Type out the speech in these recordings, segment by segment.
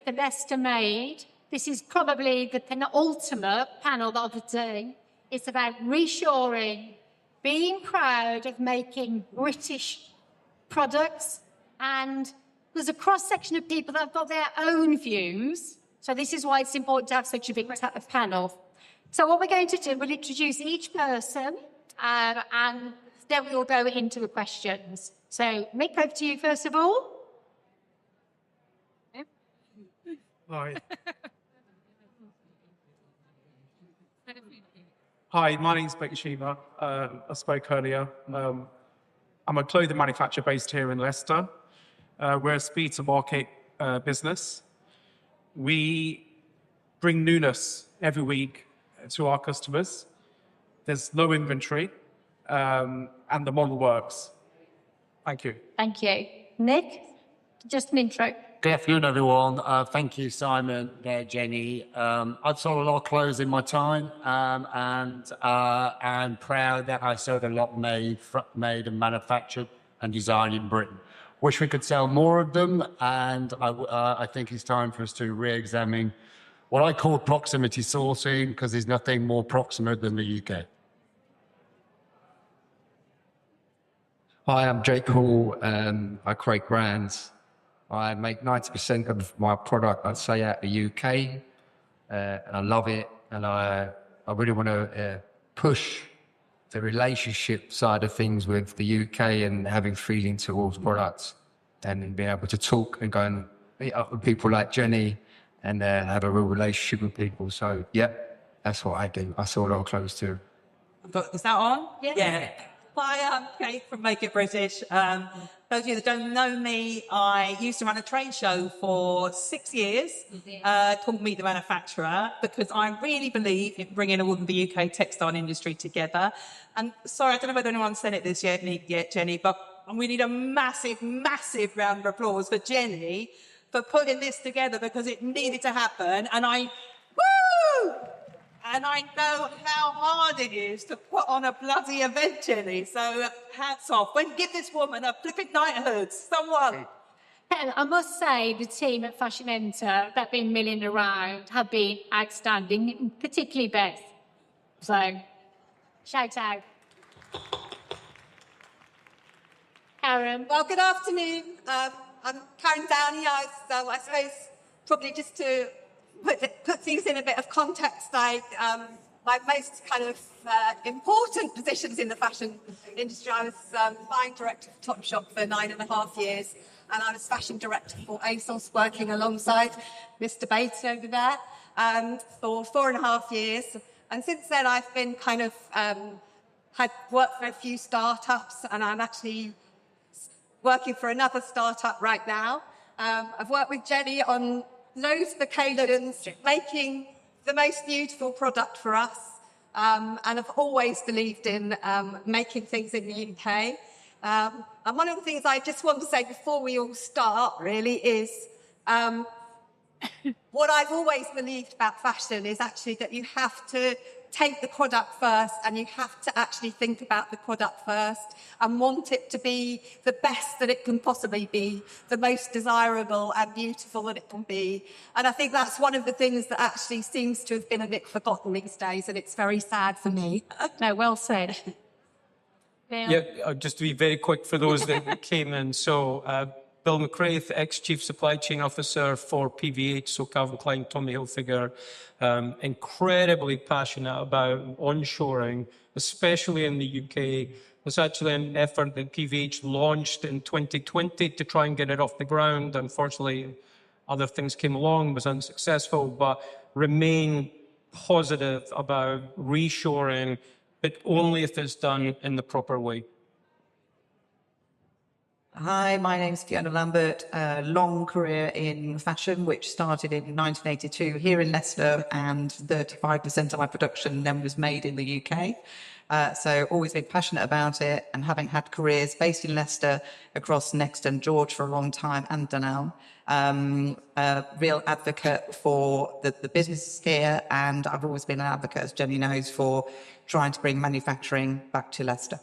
the Leicester Made. This is probably the penultimate panel that I've done. It's about reshoring, being proud of making British products, and there's a cross-section of people that have got their own views. So this is why it's important to have such a big panel. So what we're going to do, we'll introduce each person, and then we'll go into the questions. So Mick, over to you first of all. Hi. Hi, my name's Beighton Cheema. I spoke earlier. I'm a clothing manufacturer based here in Leicester. We're a speed to market business. We bring newness every week to our customers. There's low inventory, and the model works. Thank you. Thank you. Nick, just an intro. Good afternoon, everyone. Thank you, Simon, Jenny. I've sold a lot of clothes in my time, and I'm proud that I sold a lot made and manufactured and designed in Britain. Wish we could sell more of them, and I think it's time for us to re-examine what I call proximity sourcing, because there's nothing more proximate than the UK. Hi, I'm Jake Hall. I create brands. I make 90% of my product, I'd say, out the UK, and I love it. And I really want to push the relationship side of things with the UK and having feeling towards products, and be able to talk and go and meet up with people like Jenny and have a real relationship with people. So, yeah, that's what I do. I sell a lot of clothes too. Is that on? Yeah. Hi, I'm Kate from Make It British. Those of you that don't know me, I used to run a trade show for 6 years called Meet the Manufacturer, because I really believe in bringing all of the UK textile industry together. And sorry, I don't know whether anyone's said it this yet, Jenny, but we need a massive, massive round of applause for Jenny for putting this together, because it needed to happen. And And I know how hard it is to put on a bloody event, Jenny. So hats off. Give this woman a flipping knighthood, someone. And I must say, the team at Fashion Enter that have been milling around have been outstanding, particularly Beth. So, shout out. Caren. Well, good afternoon. I'm Caren Downie. I suppose probably just to put things in a bit of context, my most kind of important positions in the fashion industry, I was buying director for Topshop for 9.5 years, and I was fashion director for ASOS, working alongside Mr. Beighton over there for 4.5 years. And since then, I've been kind of had worked for a few startups, and I'm actually working for another startup right now. I've worked with Jenny on loads of occasions, making the most beautiful product for us, and I've always believed in making things in the UK. And one of the things I just want to say before we all start, really, is what I've always believed about fashion is actually that you have to take the product first, and you have to actually think about the product first and want it to be the best that it can possibly be, the most desirable and beautiful that it can be. And I think that's one of the things that actually seems to have been a bit forgotten these days, and it's very sad for me. No, well said. Yeah, just to be very quick for those that came in. So, Bill McRaith, ex-Chief Supply Chain Officer for PVH, so Calvin Klein, Tommy Hilfiger, incredibly passionate about onshoring, especially in the UK. There's actually an effort that PVH launched in 2020 to try and get it off the ground. Unfortunately, other things came along, was unsuccessful, but remain positive about reshoring, but only if it's done in the proper way. Hi, my name's Fiona Lambert. Long career in fashion, which started in 1982 here in Leicester, and 35% of my production then was made in the UK. So always been passionate about it, and having had careers based in Leicester, across Next and George for a long time, and Downie. A real advocate for the business here, and I've always been an advocate, as Jenny knows, for trying to bring manufacturing back to Leicester.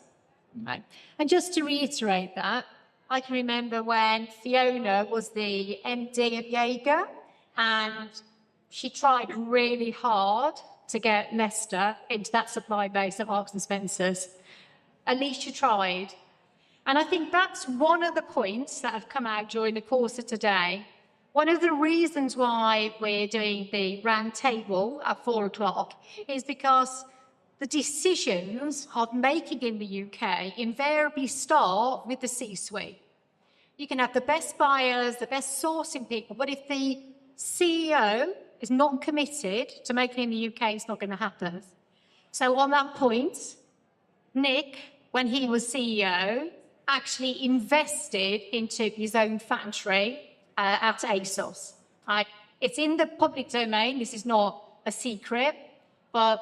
Right. And just to reiterate that, I can remember when Fiona was the MD of Jaeger, and she tried really hard to get Leicester into that supply base of Marks and Spencer's. At least she tried. And I think that's one of the points that have come out during the course of today. One of the reasons why we're doing the round table at 4 o'clock is because the decisions of making in the UK invariably start with the C-suite. You can have the best buyers, the best sourcing people, but if the CEO is not committed to making in the UK, it's not going to happen. So on that point, Nick, when he was CEO, actually invested into his own factory at ASOS. It's in the public domain, this is not a secret, but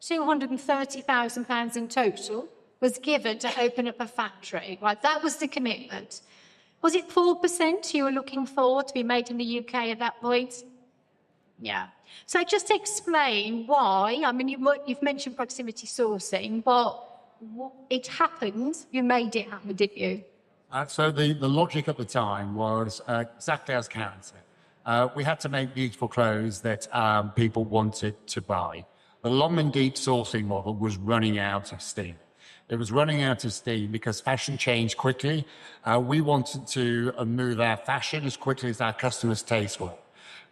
£230,000 in total was given to open up a factory. Right, that was the commitment. Was it 4% you were looking for to be made in the UK at that point? Yeah. So just explain why. I mean, you've mentioned proximity sourcing, but it happened. You made it happen, didn't you? So the logic at the time was exactly as Caren said. We had to make beautiful clothes that people wanted to buy. The long and deep sourcing model was running out of steam. It was running out of steam because fashion changed quickly. We wanted to move our fashion as quickly as our customers' tastes were.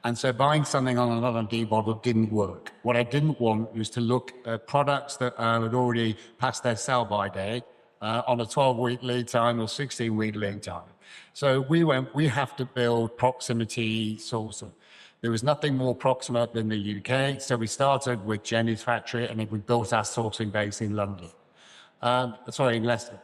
And so buying something on an R&D model didn't work. What I didn't want was to look at products that had already passed their sell-by date on a 12-week lead time or 16-week lead time. So we have to build proximity sourcing. There was nothing more proximate than the UK, so we started with Jenny's factory and then we built our sourcing base in London. In Leicester.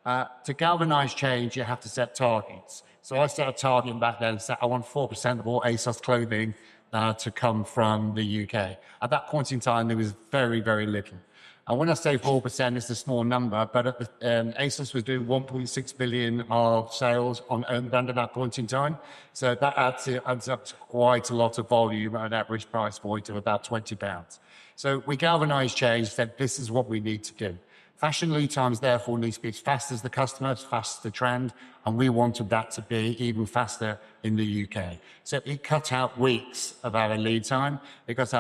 To galvanise change, you have to set targets. So I set a target back then, said I want 4% of all ASOS clothing to come from the UK. At that point in time, there was very, very little. And when I say 4%, it's a small number, but ASOS was doing 1.6 billion of sales on own brand at that point in time. So that adds up to quite a lot of volume at an average price point of about £20. So we galvanised change, said this is what we need to do. Fashion lead times, therefore, need to be as fast as the customer, as fast as the trend, and we wanted that to be even faster in the UK. So it cut out weeks of our lead time because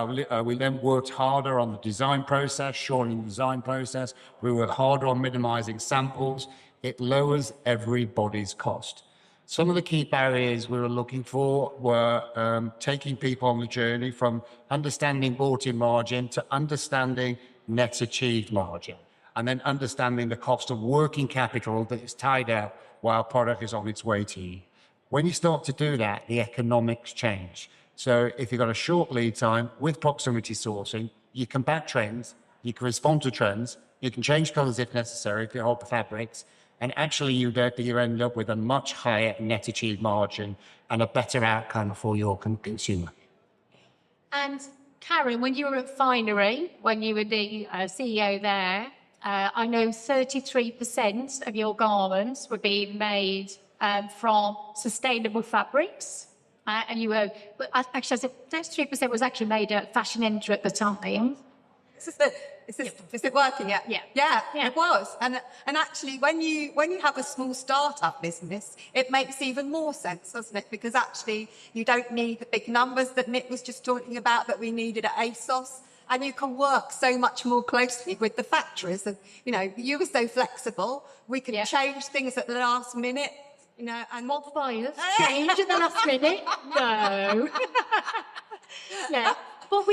we then worked harder on the design process, shortening the design process. We worked harder on minimising samples. It lowers everybody's cost. Some of the key barriers we were looking for were taking people on the journey from understanding bought-in margin to understanding net achieved margin, and then understanding the cost of working capital that is tied up while product is on its way to you. When you start to do that, the economics change. So if you've got a short lead time with proximity sourcing, you can back trends, you can respond to trends, you can change colours if necessary if you hold the fabrics, and actually you end up with a much higher net achieved margin and a better outcome for your consumer. And Caren, when you were at Finery, when you were the CEO there, I know 33% of your garments were being made from sustainable fabrics. And you were, but actually, I said 33% was actually made at Fashion Enter at the time. Is it working yet? Yeah. It was. And actually, when you have a small startup business, it makes even more sense, doesn't it? Because actually, you don't need the big numbers that Nick was just talking about that we needed at ASOS. And you can work so much more closely with the factories. And, you were so flexible. We could change things at the last minute, and what buyers change at the last minute? No. Yeah. But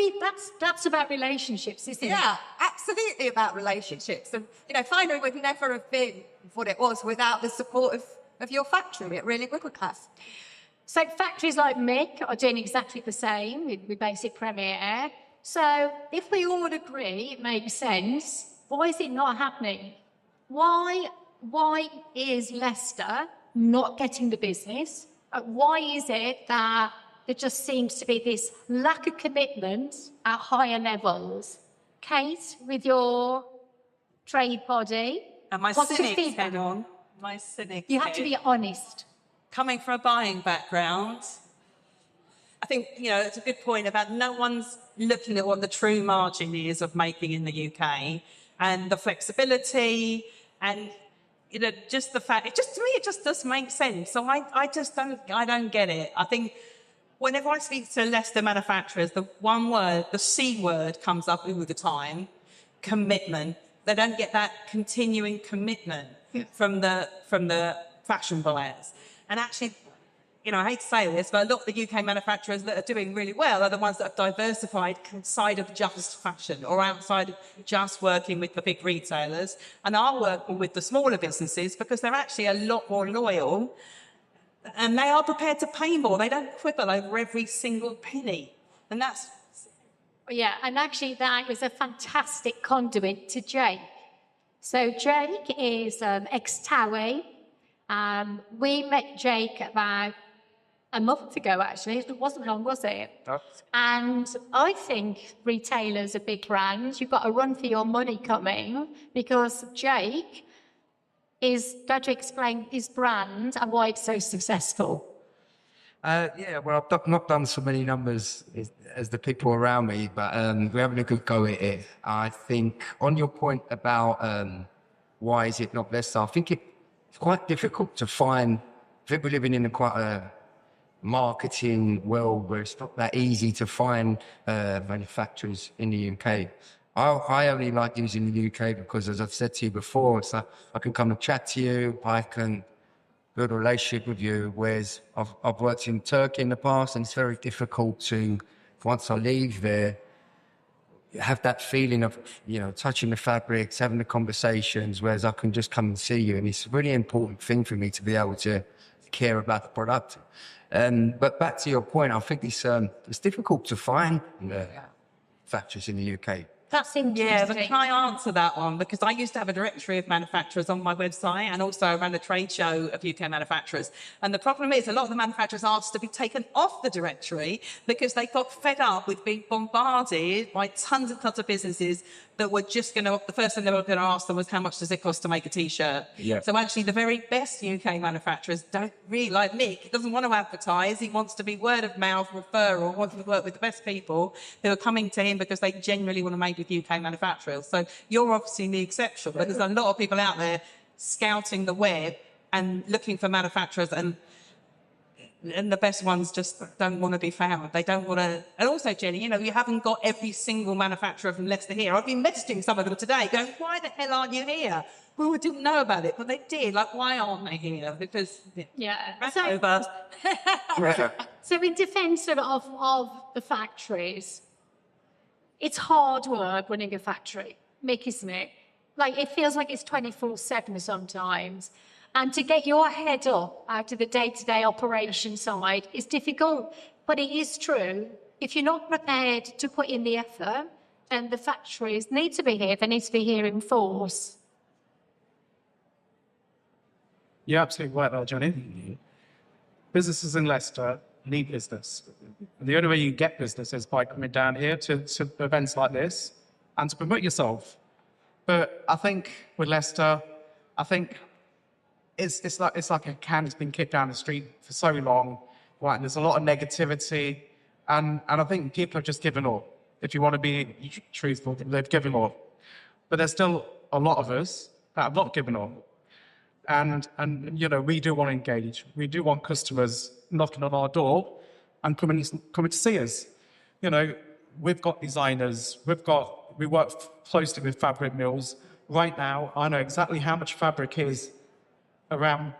that's about relationships, isn't it? Yeah, absolutely about relationships. And, Finery would never have been what it was without the support of your factory. It really wouldn't have. So factories like Mick are doing exactly the same with basic Premier Air. So if we all would agree it makes sense, why is it not happening? Why is Leicester not getting the business? Why is it that there just seems to be this lack of commitment at higher levels? Kate, with your trade body, and my cynics head on. My cynics. You have to be honest. Coming from a buying background, I think, it's a good point about no one's looking at what the true margin is of making in the UK and the flexibility and, just the fact, to me, it just doesn't make sense. So I don't get it. I think whenever I speak to Leicester manufacturers, the one word, the C word comes up all the time, commitment. They don't get that continuing commitment from the fashion buyers. And actually, you know, I hate to say this, but a lot of the UK manufacturers that are doing really well are the ones that have diversified outside of just fashion or outside of just working with the big retailers and are working with the smaller businesses because they're actually a lot more loyal and they are prepared to pay more. They don't quibble over every single penny. And that's... Yeah, and actually that is a fantastic conduit to Jake. So Jake is ex-Towie. We met Jake about a month ago, actually. It wasn't long, was it? No. And I think retailers are big brands. You've got a run for your money coming because Jake is going to explain his brand and why it's so successful. Yeah, well, I've not done so many numbers as the people around me, but we're having a good go at it. I think on your point about why is it not Leicester, I think it's quite difficult to find. I think we're living in quite a marketing world where it's not that easy to find manufacturers in the UK. I only like using the UK because, as I've said to you before, it's like I can come and chat to you, I can build a relationship with you, whereas I've worked in Turkey in the past and it's very difficult to, once I leave there, have that feeling of, you know, touching the fabrics, having the conversations, whereas I can just come and see you. And it's a really important thing for me to be able to care about the product. But back to your point, I think it's difficult to find factories in the UK. That's interesting. Yeah, but can I answer that one? Because I used to have a directory of manufacturers on my website and also I ran a trade show of UK manufacturers. And the problem is a lot of the manufacturers asked to be taken off the directory because they got fed up with being bombarded by tons of businesses that were just going to, the first thing they were going to ask them was how much does it cost to make a T-shirt? Yeah. So actually the very best UK manufacturers don't really, like Mick, he doesn't want to advertise, he wants to be word of mouth, referral, wants to work with the best people who are coming to him because they genuinely want to make with UK manufacturers. So you're obviously the exception, but there's a lot of people out there scouting the web and looking for manufacturers and the best ones just don't want to be found. They don't want to... And also, Jenny, you know, you haven't got every single manufacturer from Leicester here. I've been messaging some of them today going, why the hell aren't you here? Well, we didn't know about it, but they did. Like, why aren't they here? Because... Yeah. So in defence of the factories, it's hard work running a factory, Mick, isn't it? Like, it feels like it's 24/7 sometimes. And to get your head up out of the day-to-day operation side is difficult. But it is true, if you're not prepared to put in the effort, then the factories need to be here. They need to be here in force. You're absolutely right there, Jenny. Businesses in Leicester need business. And the only way you get business is by coming down here to events like this and to promote yourself. But I think with Leicester, it's like a can that's been kicked down the street for so long, right? And there's a lot of negativity, and I think people have just given up. If you want to be truthful, they've given up. But there's still a lot of us that have not given up. And you know, we do want to engage. We do want customers knocking on our door and coming to see us. You know, we've got designers, we work closely with fabric mills. Right now, I know exactly how much fabric is around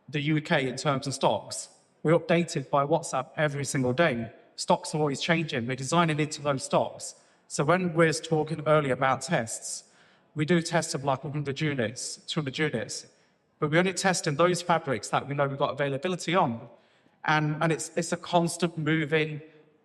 the UK in terms of stocks. We're updated by WhatsApp every single day. Stocks are always changing. We're designing into those stocks. So when we're talking earlier about tests, we do tests of like 100 units, 200 units, but we're only testing those fabrics that we know we've got availability on. And it's a constant moving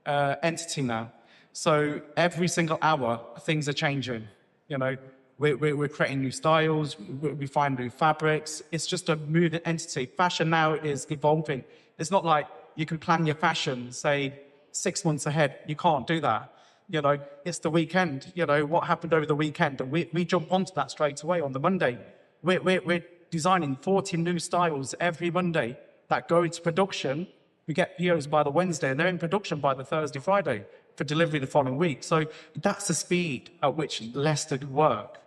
entity now. So every single hour, things are changing. You know, we're creating new styles, we find new fabrics. It's just a moving entity. Fashion now is evolving. It's not like you can plan your fashion, say, 6 months ahead. You can't do that. You know, it's the weekend. You know, what happened over the weekend? And we jump onto that straight away on the Monday. We're designing 40 new styles every Monday that go into production. We get POs by the Wednesday, and they're in production by the Thursday, Friday for delivery the following week. So that's the speed at which Leicester work.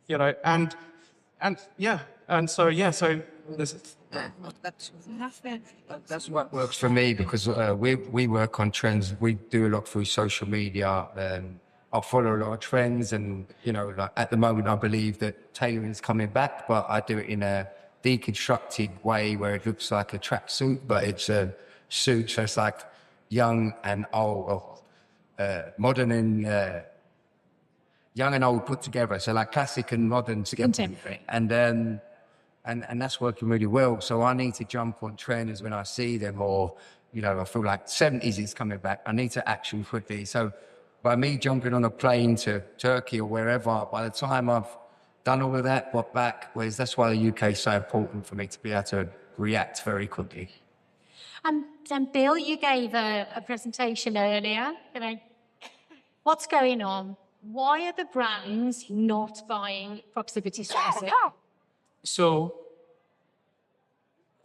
You know, and yeah, And so, yeah, so there's, That's what works for me because we work on trends. We do a lot through social media. I follow a lot of trends, and like at the moment, I believe that tailoring is coming back, but I do it in a deconstructed way where it looks like a tracksuit, but it's a suit, so it's like young and old, modern and young and old put together. So like classic and modern together, Contemporary. and that's working really well. So I need to jump on trends when I see them, or I feel like 70s is coming back. I need to action quickly. So by me jumping on a plane to Turkey or wherever, by the time I've done all of that, got back, that's why the UK is so important for me, to be able to react very quickly. And Bill, you gave a presentation earlier. What's going on? Why are the brands not buying proximity sourcing? So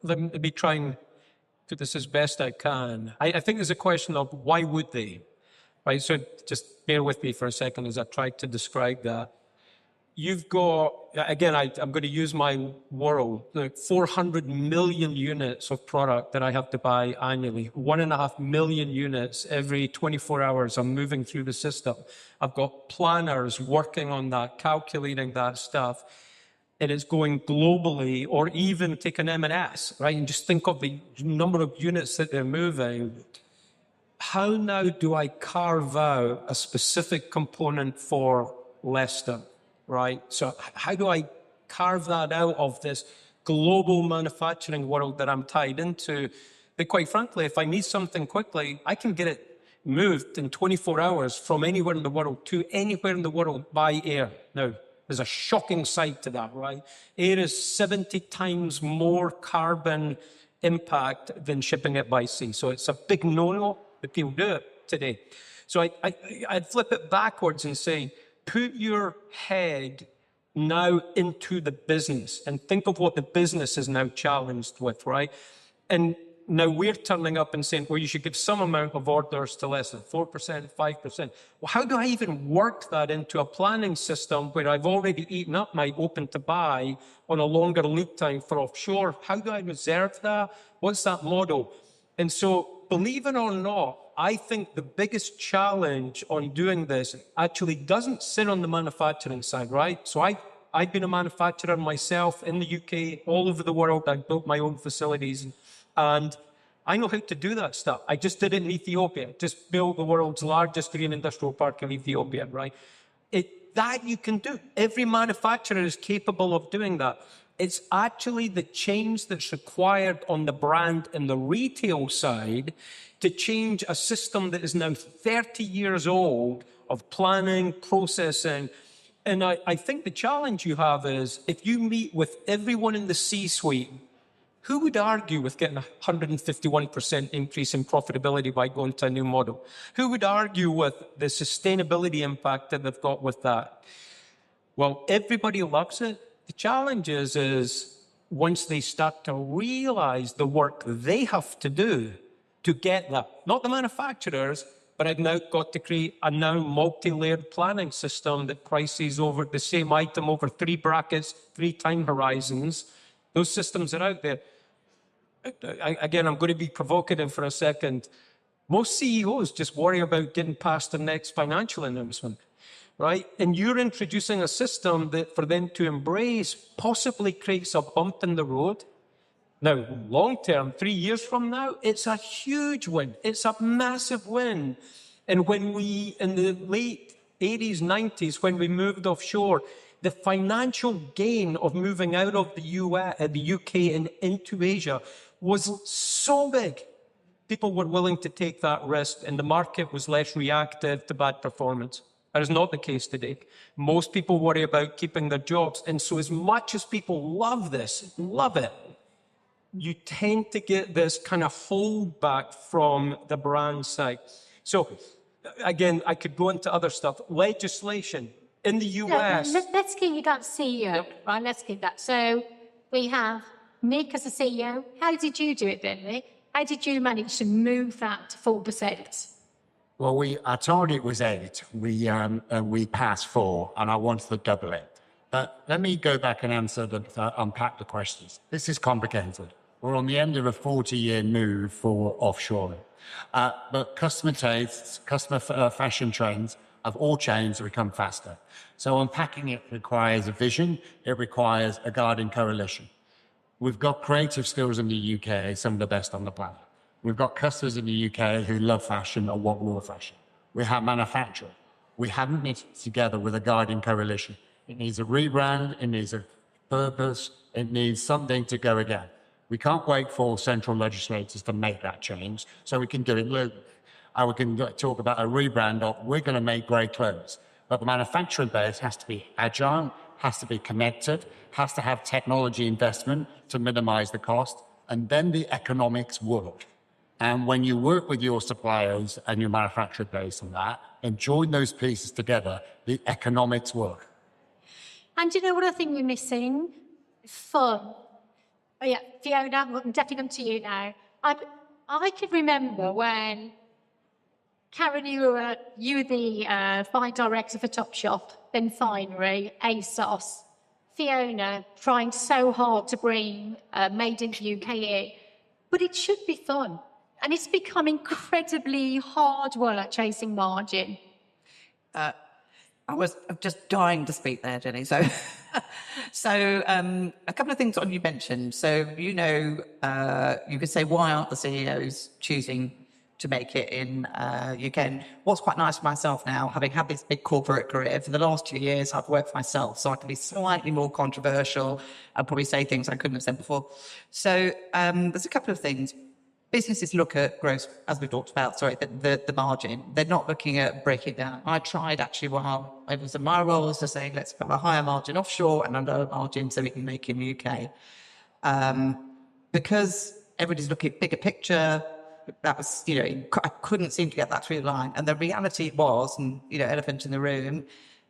let me try and do this as best I can. I think there's a question of why would they? Right, so just bear with me for a second as I try to describe that. You've got, again, I'm going to use my world, 400 million units of product that I have to buy annually. 1.5 million units every 24 hours I'm moving through the system. I've got planners working on that, calculating that stuff. It is going globally, or even take an M&S, right? And just think of the number of units that they're moving. How now do I carve out a specific component for Leicester, right? So how do I carve that out of this global manufacturing world that I'm tied into? But quite frankly, if I need something quickly, I can get it moved in 24 hours from anywhere in the world to anywhere in the world by air. Now, there's a shocking side to that, right? Air is 70 times more carbon impact than shipping it by sea. So it's a big no-no, but people do it today. So I'd flip it backwards and say, put your head now into the business and think of what the business is now challenged with, right? And now we're turning up and saying, well, you should give some amount of orders to less than 4%, 5%. Well, how do I even work that into a planning system where I've already eaten up my open to buy on a longer lead time for offshore? How do I reserve that? What's that model? And so, believe it or not, I think the biggest challenge on doing this actually doesn't sit on the manufacturing side, right? So I've been a manufacturer myself in the UK, all over the world. I've built my own facilities, and I know how to do that stuff. I just did it in Ethiopia, just built the world's largest green industrial park in Ethiopia, right? That you can do. Every manufacturer is capable of doing that. It's actually the change that's required on the brand and the retail side to change a system that is now 30 years old of planning, processing. And I think the challenge you have is if you meet with everyone in the C-suite, who would argue with getting a 151% increase in profitability by going to a new model? Who would argue with the sustainability impact that they've got with that? Well, everybody loves it. The challenge is once they start to realize the work they have to do to get that, not the manufacturers, but I've now got to create a now multi-layered planning system that prices over the same item over 3 brackets, 3 time horizons. Those systems are out there. Again, I'm going to be provocative for a second. Most CEOs just worry about getting past the next financial announcement, right? And you're introducing a system that for them to embrace possibly creates a bump in the road. Now, long term, 3 years from now, it's a huge win. It's a massive win. And when we, in the late 80s, 90s, when we moved offshore, the financial gain of moving out of the UK and into Asia was so big. People were willing to take that risk, and the market was less reactive to bad performance. That is not the case today. Most people worry about keeping their jobs. And so as much as people love this, love it, you tend to get this kind of holdback from the brand side. So again, I could go into other stuff. Legislation in the US. Let's keep that CEO, right? Let's keep that. So we have Nick as a CEO. How did you do it then, Nick? How did you manage to move that to 4%? Well, our target was 8. We passed 4, and I wanted to double it. But let me go back and unpack the questions. This is complicated. We're on the end of a 40-year move for offshoring. But customer tastes, fashion trends of all chains have become faster. So unpacking it requires a vision. It requires a guiding coalition. We've got creative skills in the UK, some of the best on the planet. We've got customers in the UK who love fashion or want more fashion. We have manufacturing. We haven't knit it together with a guiding coalition. It needs a rebrand, it needs a purpose, it needs something to go again. We can't wait for central legislators to make that change, so we can do it locally. We can talk about a rebrand of, we're going to make great clothes. But the manufacturing base has to be agile, has to be connected, has to have technology investment to minimize the cost, and then the economics work. And when you work with your suppliers and your manufacturing base on that, and join those pieces together, the economics work. And do you know what I think we're missing? Fun. Oh, yeah, Fiona, I'm definitely come to you now. I can remember when, Caren, you were the fine director for Topshop, then Finery, ASOS. Fiona trying so hard to bring Made in the UK in. But it should be fun. And it's become incredibly hard work chasing margin. I was just dying to speak there, Jenny. So, a couple of things on you mentioned. So, you could say, why aren't the CEOs choosing to make it in UK? And what's quite nice for myself now, having had this big corporate career, for the last 2 years, I've worked for myself, so I can be slightly more controversial. I'll probably say things I couldn't have said before. So, there's a couple of things. Businesses look at gross, as we talked about, the margin. They're not looking at breaking it down. I tried actually while I was in my roles to say, let's put a higher margin offshore and a lower margin so we can make in the UK. Because everybody's looking at bigger picture, that was, I couldn't seem to get that through the line. And the reality was, and, elephant in the room,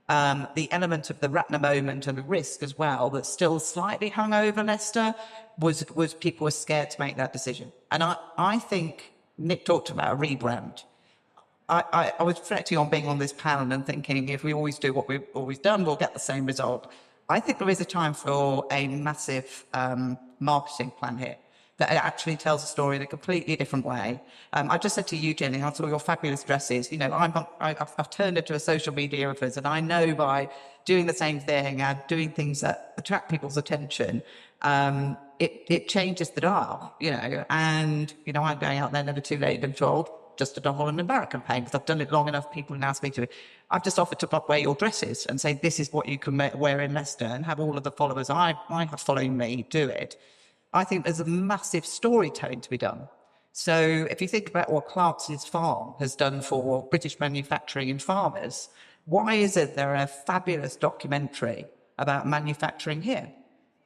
the element of the Ratner moment and the risk as well that still slightly hung over Leicester was people were scared to make that decision. And I think Nick talked about a rebrand. I was reflecting on being on this panel and thinking, if we always do what we've always done, we'll get the same result. I think there is a time for a massive marketing plan here that actually tells a story in a completely different way. I just said to you, Jenny, I saw your fabulous dresses. I've turned into a social media influencer, and I know by doing the same thing and doing things that attract people's attention, it changes the dial, and, I'm going out there never too late, I'm told, just a Hall and Mick campaign, because I've done it long enough, people now speak to me. I've just offered to wear your dresses and say, this is what you can wear in Leicester, and have all of the followers I have following me do it. I think there's a massive storytelling to be done. So if you think about what Clarkson's Farm has done for British manufacturing and farmers, why is it there are a fabulous documentary about manufacturing here?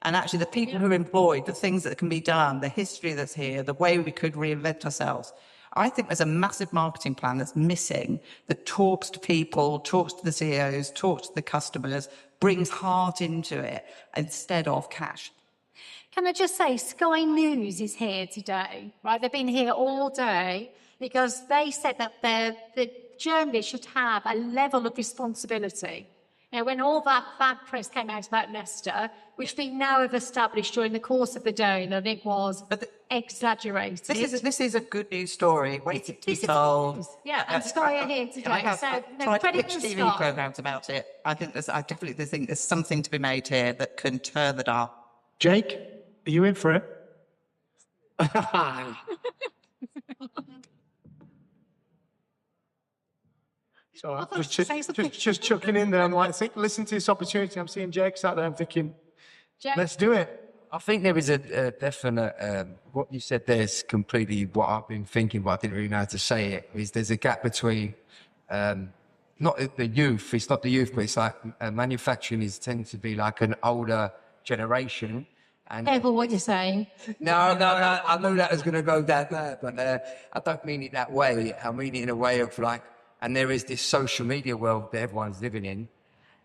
And actually the people who are employed, the things that can be done, the history that's here, the way we could reinvent ourselves. I think there's a massive marketing plan that's missing that talks to people, talks to the CEOs, talks to the customers, brings heart into it instead of cash. Can I just say, Sky News is here today, right? They've been here all day because they said that the journalists should have a level of responsibility. When all that bad press came out about Leicester, which we now have established during the course of the day that it was exaggerated. This is a good news story, waiting to be told. Yeah, and Sky are here today. So credit to TV programmes about it. I definitely think there's something to be made here that can turn the dial. Jake, are you in for it? So I'm just chucking in there. I'm like, listen to this opportunity. I'm seeing Jake sat there. I'm thinking, let's do it. I think there is a definite, what you said there is completely what I've been thinking, but I didn't really know how to say it, is there's a gap between, not the youth, it's not the youth, but it's like manufacturing is tending to be like an older generation. And careful what you're saying. No, I know that was going to go that bad, but I don't mean it that way. I mean it in a way of like, and there is this social media world that everyone's living in.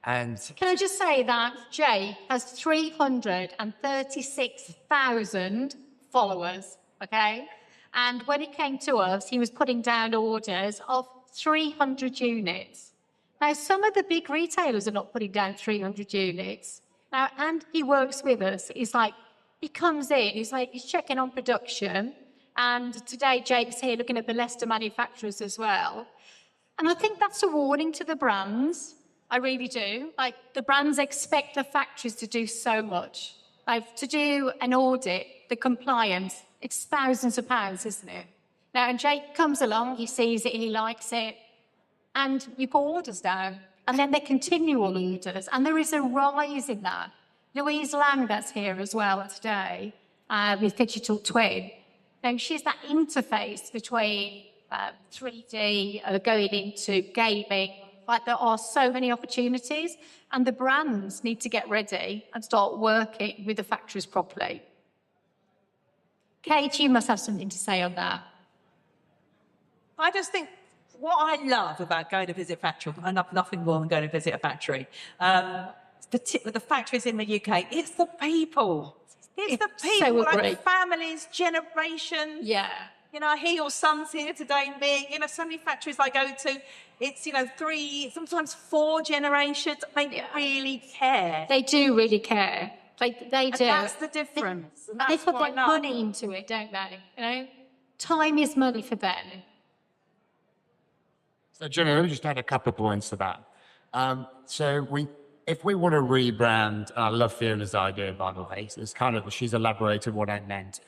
And can I just say that Jay has 336,000 followers, okay? And when it came to us, he was putting down orders of 300 units. Now, some of the big retailers are not putting down 300 units. Now, and he works with us. He's like, he comes in, he's checking on production. And today, Jake's here looking at the Leicester manufacturers as well. And I think that's a warning to the brands. I really do. Like, the brands expect the factories to do so much. Like, to do an audit, the compliance, it's thousands of pounds, isn't it? Now, and Jake comes along, he sees it, he likes it, and we put orders down. And then they're continual orders, and there is a rise in that. Louise Lambert's here as well today with Digital Twin. Now, she's that interface between 3D going into gaming. Like, there are so many opportunities, and the brands need to get ready and start working with the factories properly. Kate, you must have something to say on that. I just think what I love about going to visit factory, I love nothing more than going to visit a factory. The factories in the UK, it's the people. It's the people, so agree. like families, generations. Yeah. You know, I hear your son's here today, Mick. You know, so many factories I go to, it's, 3, sometimes 4 generations. They really care. They do really care. They do. And that's the difference. They put their money into it, don't they? You know, time is money for them. So, Jenny, let me just add a couple of points to that. If we want to rebrand, I love Fiona's idea, by the way. It's kind of, she's elaborated what I meant.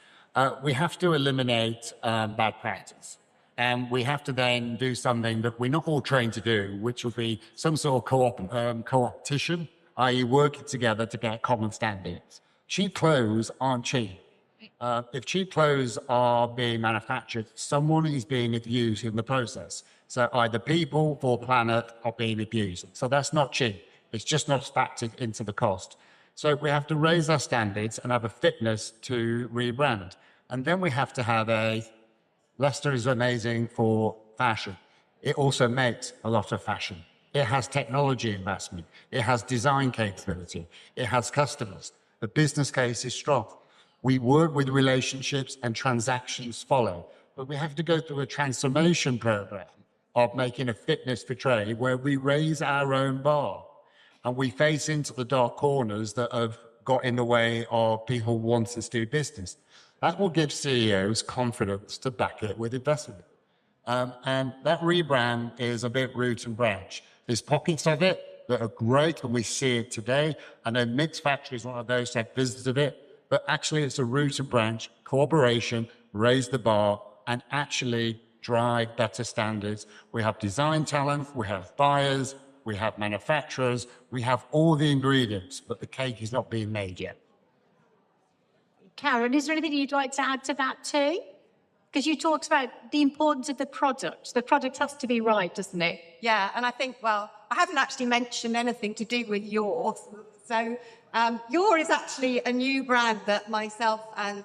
We have to eliminate bad practice. And we have to then do something that we're not all trained to do, which would be some sort of co-opetition, i.e. working together to get common standards. Cheap clothes aren't cheap. If cheap clothes are being manufactured, someone is being abused in the process. So either people or planet are being abused. So that's not cheap. It's just not factored into the cost. So we have to raise our standards and have a fitness to rebrand. And then we have to have Leicester is amazing for fashion. It also makes a lot of fashion. It has technology investment. It has design capability. It has customers. The business case is strong. We work with relationships and transactions follow. But we have to go through a transformation program of making a fitness for trade where we raise our own bar. And we face into the dark corners that have got in the way of people wanting to do business. That will give CEOs confidence to back it with investment. And that rebrand is a bit root and branch. There's pockets of it that are great, and we see it today. I know Mick's factory is one of those that visited it, but actually it's a root and branch, cooperation, raise the bar, and actually drive better standards. We have design talent, we have buyers, we have manufacturers, we have all the ingredients, but the cake is not being made yet. Caren, is there anything you'd like to add to that too? Because you talked about the importance of the product. The product has to be right, doesn't it? Yeah, and I think, well, I haven't actually mentioned anything to do with yours. So yours is actually a new brand that myself and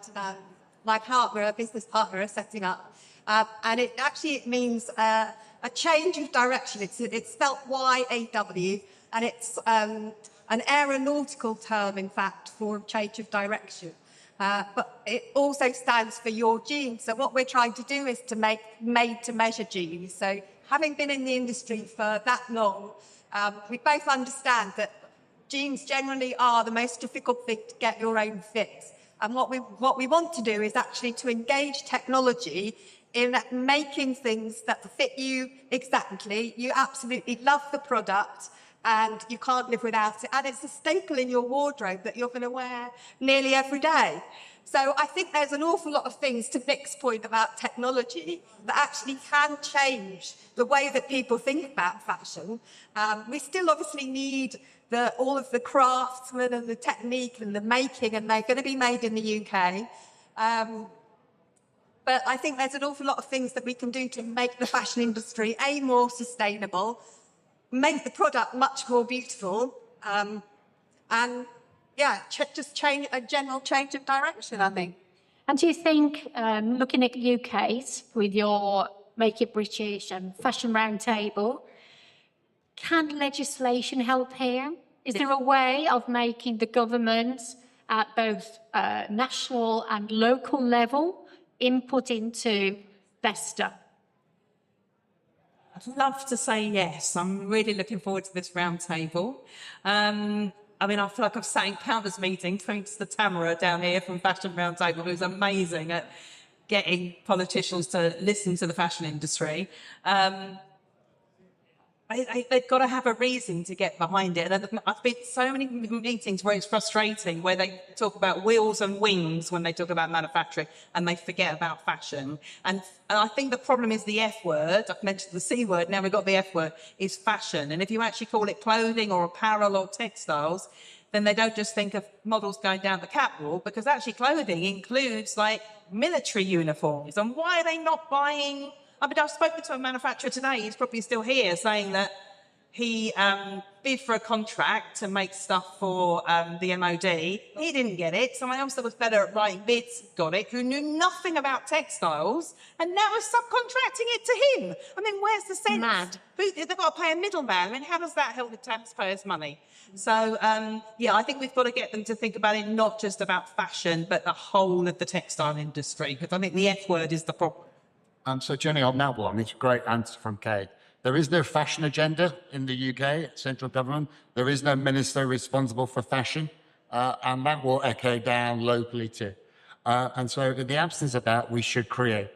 my partner, a business partner, are setting up. And it means a change of direction. It's spelt Y-A-W, and it's an aeronautical term, in fact, for change of direction. But it also stands for your jeans. So what we're trying to do is to make made-to-measure jeans. So having been in the industry for that long, we both understand that jeans generally are the most difficult thing to get your own fit. And what we want to do is actually to engage technology in making things that fit you exactly. You absolutely love the product and you can't live without it. And it's a staple in your wardrobe that you're going to wear nearly every day. So I think there's an awful lot of things, to Nick's point about technology, that actually can change the way that people think about fashion. We still obviously need all of the craftsmen and the technique and the making, and they're going to be made in the UK. But I think there's an awful lot of things that we can do to make the fashion industry, more sustainable, make the product much more beautiful, and just change a general change of direction, I think. And do you think, looking at UK's with your Make It British and Fashion Roundtable, can legislation help here? Is there a way of making the government at both national and local level input into Leicester? I'd love to say yes. I'm really looking forward to this round table. I mean, I feel like I've sat in countless meetings, thanks to Tamara down here from Fashion Roundtable, who's amazing at getting politicians to listen to the fashion industry. They've got to have a reason to get behind it. And I've been to so many meetings where it's frustrating, where they talk about wheels and wings when they talk about manufacturing, and they forget about fashion. And I think the problem is the F word. I've mentioned the C word, now we've got the F word, is fashion. And if you actually call it clothing or apparel or textiles, then they don't just think of models going down the catwalk, because actually clothing includes like military uniforms. And why are they not buying? I mean, I've spoken to a manufacturer today, he's probably still here, saying that he bid for a contract to make stuff for the MOD. He didn't get it. Someone else that was better at writing bids got it, who knew nothing about textiles, and now is subcontracting it to him. I mean, where's the sense? Mad. They've got to pay a middleman. I mean, how does that help the taxpayers' money? So, yeah, I think we've got to get them to think about it not just about fashion, but the whole of the textile industry, because I think the F word is the problem. So, Jenny, on that one, it's a great answer from Kate. There is no fashion agenda in the UK, central government. There is no minister responsible for fashion, and that will echo down locally too. And so, in the absence of that, we should create.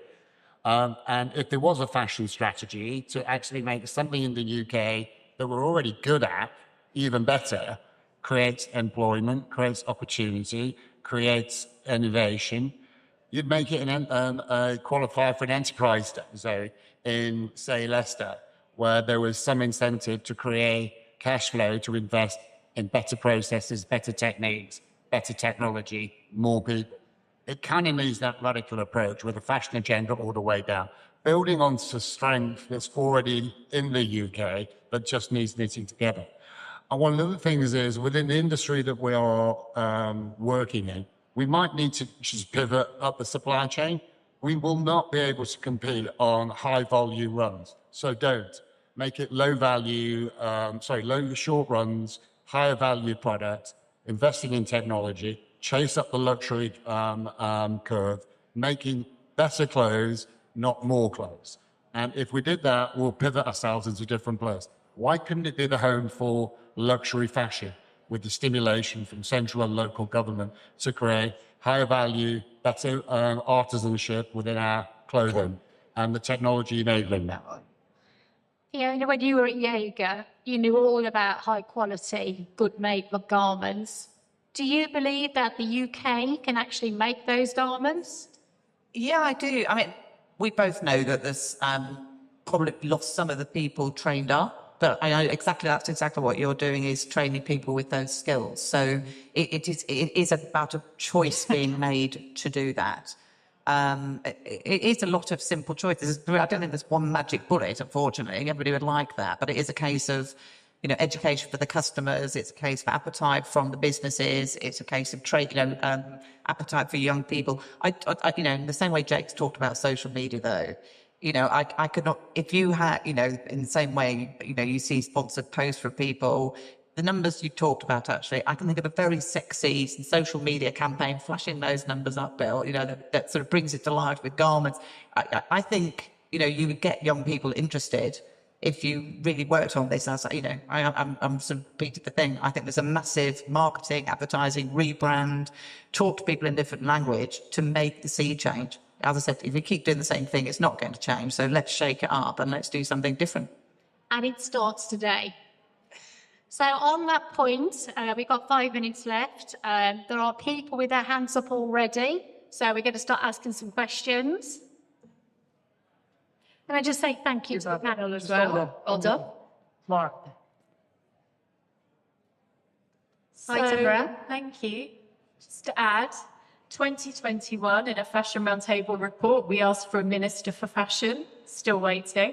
And if there was a fashion strategy to actually make something in the UK that we're already good at even better, creates employment, creates opportunity, creates innovation, you'd make it a qualifier for an enterprise zone in, say, Leicester, where there was some incentive to create cash flow to invest in better processes, better techniques, better technology, more people. It kind of needs that radical approach with a fashion agenda all the way down, building on the strength that's already in the UK that just needs knitting together. And one of the things is, within the industry that we are working in, we might need to just pivot up the supply chain. We will not be able to compete on high volume runs. So don't make it low short runs, higher value products, investing in technology, chase up the luxury curve, making better clothes, not more clothes. And if we did that, we'll pivot ourselves into a different place. Why couldn't it be the home for luxury fashion, with the stimulation from central and local government to create higher value, better artisanship within our clothing and the technology enabling that? Fiona, when you were at Jaeger, you knew all about high quality, good made garments. Do you believe that the UK can actually make those garments? Yeah, I do. I mean, we both know that there's probably lost some of the people trained up. But I know that's exactly what you're doing, is training people with those skills. So it is about a choice being made to do that. It is a lot of simple choices. I don't think there's one magic bullet, unfortunately. Everybody would like that. But it is a case of, education for the customers. It's a case of appetite from the businesses. It's a case of appetite for young people. In the same way Jake's talked about social media, though, I could not, if you had, in the same way, you see sponsored posts from people, the numbers you talked about, actually, I can think of a very sexy social media campaign flashing those numbers up, Bill, that sort of brings it to life with garments. I think, you would get young people interested if you really worked on this. I'm sort of repeated the thing. I think there's a massive marketing, advertising, rebrand, talk to people in different language to make the sea change. As I said, if we keep doing the same thing, it's not going to change. So let's shake it up and let's do something different. And it starts today. So on that point, we've got 5 minutes left. There are people with their hands up already. So we're going to start asking some questions. Can I just say thank you to the panel as well? Well done. Mark. Hi, Tamara. Thank you. Just to add, 2021, in a Fashion Roundtable report, we asked for a Minister for Fashion, still waiting.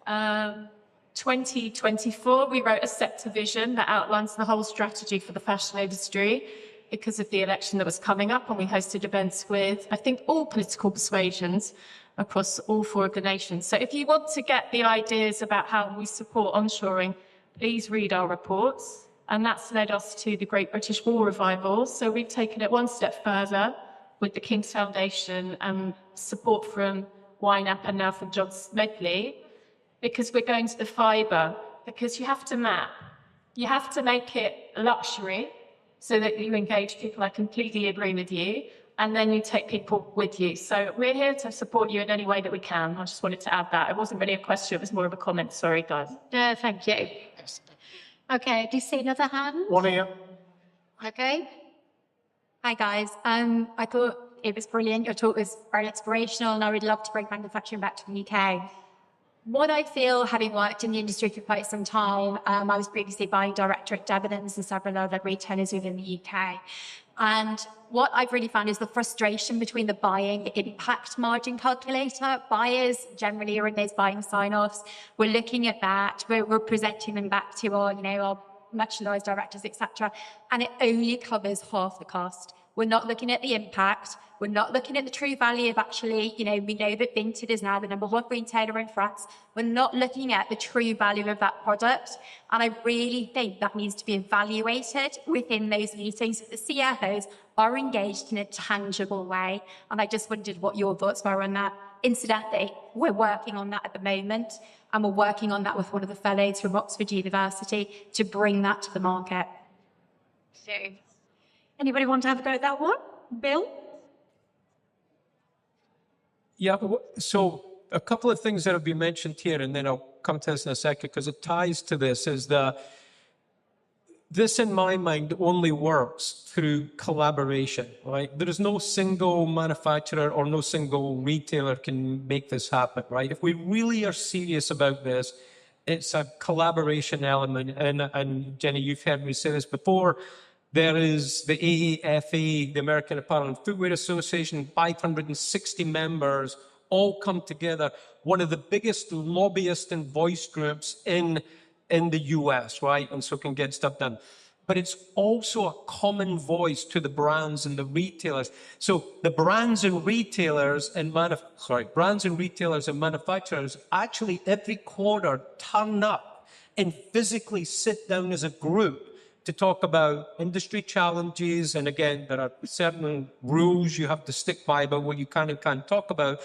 2024, we wrote a sector vision that outlines the whole strategy for the fashion industry because of the election that was coming up, and we hosted events with, I think, all political persuasions across all 4 of the nations. So if you want to get the ideas about how we support onshoring, please read our reports. And that's led us to the Great British War Revival. So we've taken it one step further with the King's Foundation and support from YNAP and now from John Smedley because we're going to the fibre, because you have to map. You have to make it luxury so that you engage people. I completely agree with you. And then you take people with you. So we're here to support you in any way that we can. I just wanted to add that. It wasn't really a question, it was more of a comment. Sorry, guys. No, thank you. Okay, do you see another hand? One here. Okay. Hi guys, I thought it was brilliant. Your talk was very inspirational and I would love to bring manufacturing back to the UK. What I feel, having worked in the industry for quite some time, I was previously buying director at Debenhams and several other retailers within the UK. And what I've really found is the frustration between the buying impact margin calculator. Buyers generally are in those buying sign-offs. We're looking at that. We're presenting them back to our, our merchandise directors, etc. And it only covers half the cost. We're not looking at the impact. We're not looking at the true value of actually, we know that Vinted is now the #1 retailer in France. We're not looking at the true value of that product. And I really think that needs to be evaluated within those meetings. The CFOs are engaged in a tangible way. And I just wondered what your thoughts were on that. Incidentally, we're working on that at the moment. And we're working on that with one of the fellows from Oxford University to bring that to the market. So, anybody want to have a go at that one? Bill? Yeah, so a couple of things that have been mentioned here, and then I'll come to this in a second, because it ties to this, is that this, in my mind, only works through collaboration, right? There is no single manufacturer or no single retailer can make this happen, right? If we really are serious about this, it's a collaboration element. And Jenny, you've heard me say this before. There is the AAFA, the American Apparel and Footwear Association, 560 members, all come together. One of the biggest lobbyist and voice groups in the US, right? And so can get stuff done. But it's also a common voice to the brands and the retailers. So the brands and retailers and manufacturers actually every quarter turn up and physically sit down as a group to talk about industry challenges. And again, there are certain rules you have to stick by about what you can and can't talk about.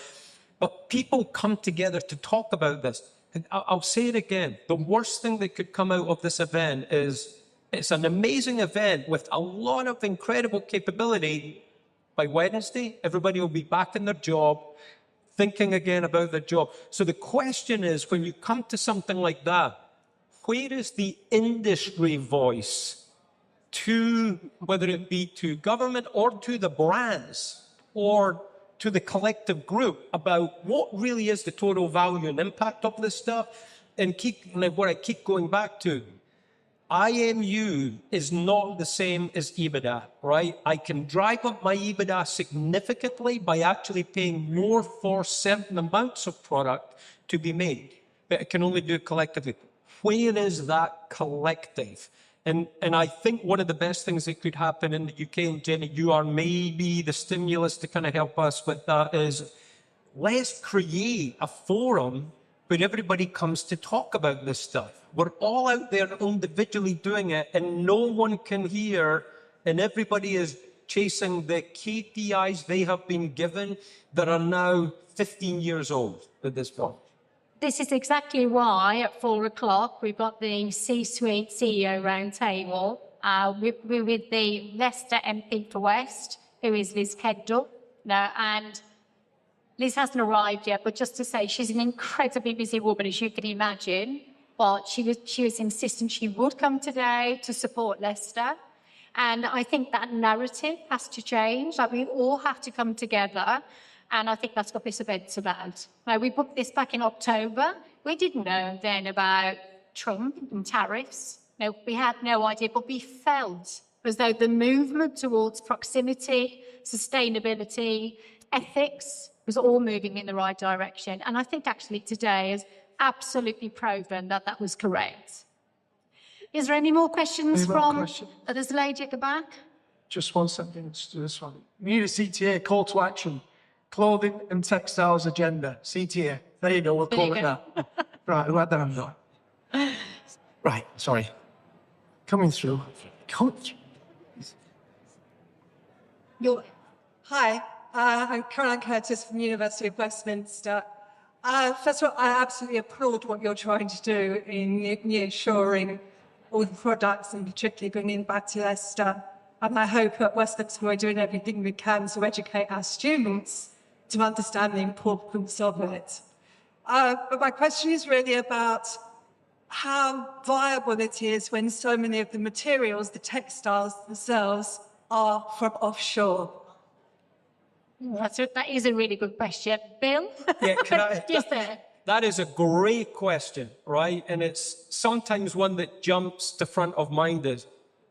But people come together to talk about this. And I'll say it again. The worst thing that could come out of this event is it's an amazing event with a lot of incredible capability. By Wednesday, everybody will be back in their job, thinking again about their job. So the question is, when you come to something like that, where is the industry voice to, whether it be to government or to the brands or to the collective group, about what really is the total value and impact of this stuff? And what I keep going back to, IMU is not the same as EBITDA, right? I can drive up my EBITDA significantly by actually paying more for certain amounts of product to be made, but I can only do it collectively. Where is that collective? And I think one of the best things that could happen in the UK, and Jenny, you are maybe the stimulus to kind of help us with that, is let's create a forum where everybody comes to talk about this stuff. We're all out there individually doing it, and no one can hear, and everybody is chasing the KPIs they have been given that are now 15 years old at this point. This is exactly why at 4 o'clock we've got the C-suite CEO roundtable with the Leicester MP for West, who is Liz Kendall. And Liz hasn't arrived yet, but just to say she's an incredibly busy woman, as you can imagine. But she was insistent she would come today to support Leicester. And I think that narrative has to change. Like, we all have to come together. And I think that's what this event's about. Now, we booked this back in October. We didn't know then about Trump and tariffs. No, we had no idea, but we felt as though the movement towards proximity, sustainability, ethics was all moving in the right direction. And I think actually today has absolutely proven that that was correct. Is there any more questions there's a lady at the back? Just 1 second, let's do this one. We need a CTA, call to action. Clothing and textiles agenda, CTA. There you go, we'll call it that. Right, who had that hand on? Right, sorry. Coming through. Hi, I'm Caren Curtis from University of Westminster. First of all, I absolutely applaud what you're trying to do in nearshoring all the products and particularly bringing it back to Leicester. And I hope at Westminster we're doing everything we can to educate our students to understand the importance of it. But my question is really about how viable it is when so many of the materials, the textiles themselves, are from offshore. That is a really good question. Bill? Yeah, can I? Yes, sir. That is a great question, right? And it's sometimes one that jumps to front of mind is,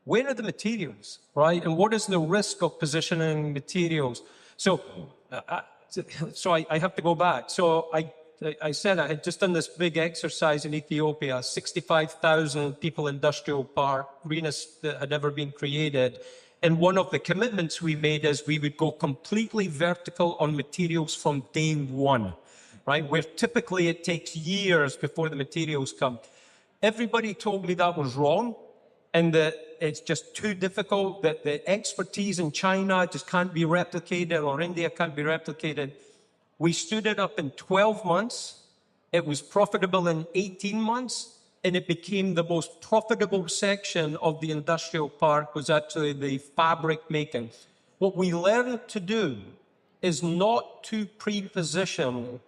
where are the materials, right? And what is the risk of positioning materials? So, I have to go back. So I said I had just done this big exercise in Ethiopia, 65,000 people industrial park, greenest that had ever been created. And one of the commitments we made is we would go completely vertical on materials from day one, right? Where typically it takes years before the materials come. Everybody told me that was wrong and that it's just too difficult, that the expertise in China just can't be replicated or India can't be replicated. We stood it up in 12 months. It was profitable in 18 months. And it became the most profitable section of the industrial park was actually the fabric making. What we learned to do is not to pre-position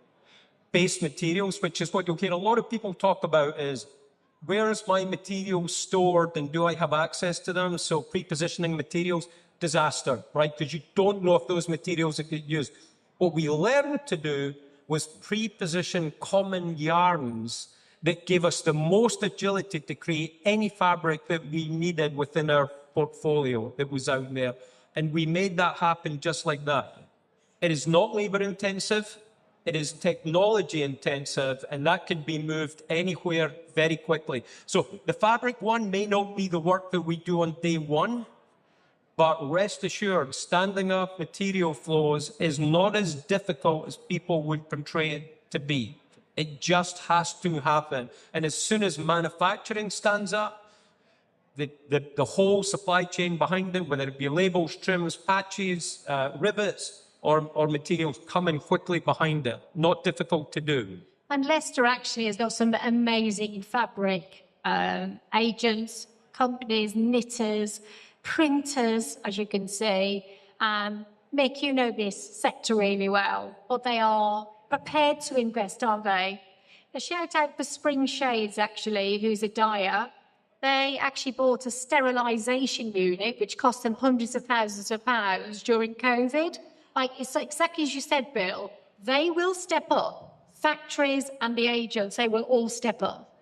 base materials, which is what you'll hear a lot of people talk about is, where is my material stored and do I have access to them? So pre-positioning materials, disaster, right? Because you don't know if those materials are get used. What we learned to do was pre-position common yarns that gave us the most agility to create any fabric that we needed within our portfolio that was out there. And we made that happen just like that. It is not labor intensive, it is technology intensive, and that can be moved anywhere very quickly. So the fabric one may not be the work that we do on day one, but rest assured, standing up material flows is not as difficult as people would portray it to be. It just has to happen. And as soon as manufacturing stands up, the whole supply chain behind it, whether it be labels, trims, patches, rivets, or materials coming quickly behind it. Not difficult to do. And Leicester actually has got some amazing fabric agents, companies, knitters, printers, as you can see. Mick, you know this sector really well, but they are prepared to invest, aren't they? A shout out for Spring Shades, actually, who's a dyer. They actually bought a sterilisation unit, which cost them hundreds of thousands of pounds during COVID. Like, it's exactly as you said, Bill, they will step up. Factories and the agents, they will all step up.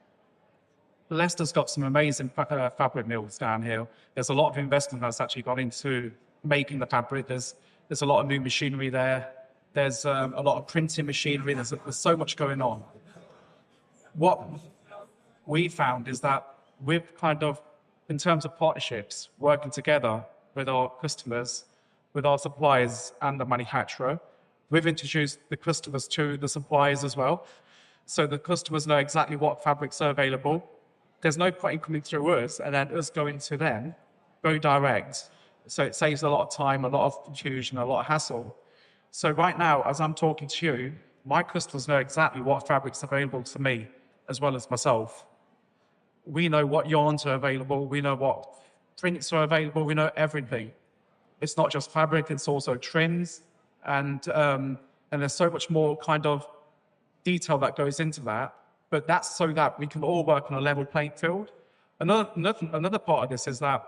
Leicester's got some amazing fabric mills down here. There's a lot of investment that's actually gone into making the fabric. There's a lot of new machinery there. There's a lot of printing machinery. There's so much going on. What we found is that we've kind of, in terms of partnerships, working together with our customers, with our suppliers and the manufacturer, we've introduced the customers to the suppliers as well. So the customers know exactly what fabrics are available. There's no point in coming through us and then us going to them, go direct. So it saves a lot of time, a lot of confusion, a lot of hassle. So right now, as I'm talking to you, my customers know exactly what fabrics are available to me, as well as myself. We know what yarns are available. We know what prints are available. We know everything. It's not just fabric, it's also trims. And there's so much more kind of detail that goes into that. But that's so that we can all work on a level playing field. Another part of this is that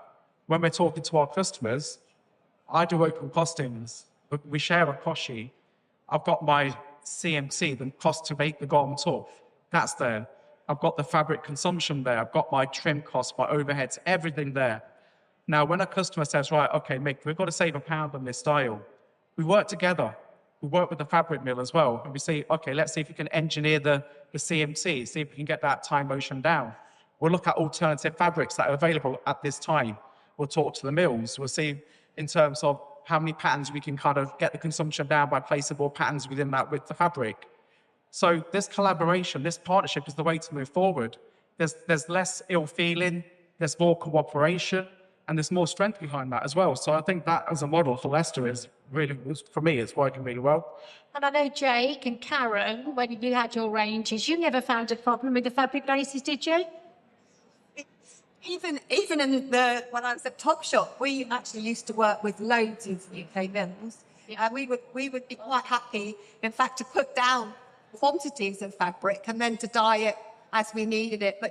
when we're talking to our customers, I do open costings. We share a cost sheet. I've got my CMC, the cost to make the garment up. That's there. I've got the fabric consumption there. I've got my trim costs, my overheads, everything there. Now, when a customer says, right, okay, Mick, we've got to save £1 on this style, we work together. We work with the fabric mill as well. And we say, okay, let's see if we can engineer the CMC, see if we can get that time motion down. We'll look at alternative fabrics that are available at this time. We'll talk to the mills. We'll see in terms of how many patterns we can kind of get the consumption down by placing more patterns within that with the fabric. So this collaboration, this partnership is the way to move forward. There's less ill feeling, there's more cooperation, and there's more strength behind that as well. So I think that as a model for Leicester is really, for me, it's working really well. And I know Jake and Caren, when you had your ranges, you never found a problem with the fabric bases, did you? Even in when I was at Topshop, we actually used to work with loads of UK mills. We would be quite happy, in fact, to put down quantities of fabric and then to dye it as we needed it.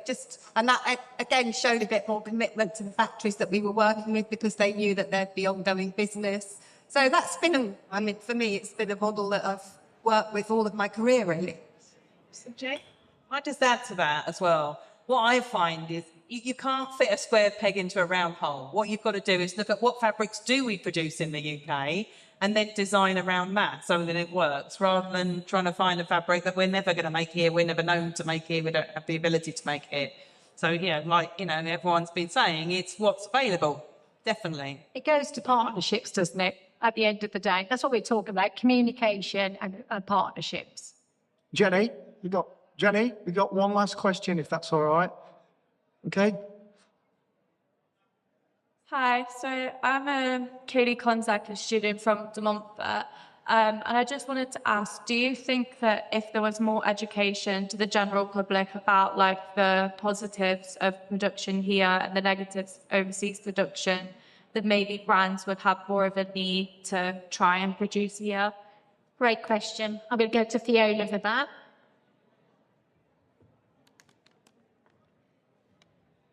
And that again showed a bit more commitment to the factories that we were working with, because they knew that there'd be ongoing business. So that's been, for me, it's been a model that I've worked with all of my career, really. So, Jay, I just add to that as well. What I find is you can't fit a square peg into a round hole. What you've got to do is look at what fabrics do we produce in the UK and then design around that so that it works, rather than trying to find a fabric that we're never going to make here, we're never known to make here, we don't have the ability to make it. So, yeah, everyone's been saying, it's what's available, definitely. It goes to partnerships, doesn't it, at the end of the day? That's what we're talking about, communication and partnerships. Jenny, we got one last question, if that's all right. Okay. Hi, so I'm a Katie Konzak, a student from De Montfort, and I just wanted to ask, do you think that if there was more education to the general public about the positives of production here and the negatives of overseas production, that maybe brands would have more of a need to try and produce here? Great question. I'm going to go to Fiona for that.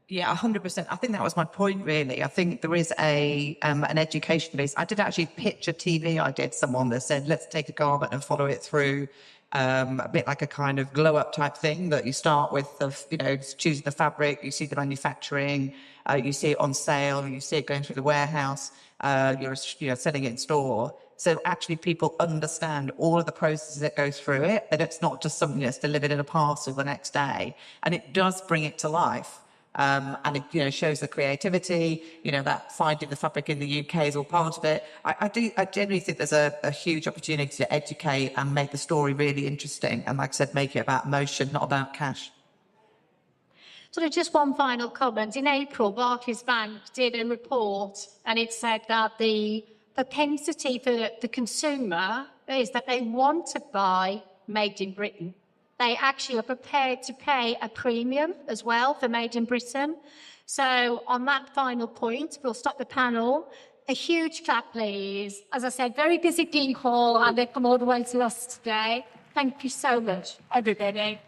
Yeah, 100%. I think that was my point, really. I think there is an education piece. I did actually pitch a TV I did someone that said, let's take a garment and follow it through a bit like a kind of glow up type thing, that you start with, choosing the fabric, you see the manufacturing, you see it on sale, you see it going through the warehouse, you're selling it in store. So actually people understand all of the processes that go through it, that it's not just something that's delivered in a parcel the next day. And it does bring it to life. And it shows the creativity, that finding the fabric in the UK is all part of it. I genuinely think there's a huge opportunity to educate and make the story really interesting. And like I said, make it about emotion, not about cash. So just one final comment. In April, Barclays Bank did a report, and it said that the propensity for the consumer is that they want to buy made in Britain. They actually are prepared to pay a premium as well for Made in Britain. So on that final point, we'll stop the panel. A huge clap, please. As I said, very busy Dean Hall, and they've come all the way to us today. Thank you so much, everybody.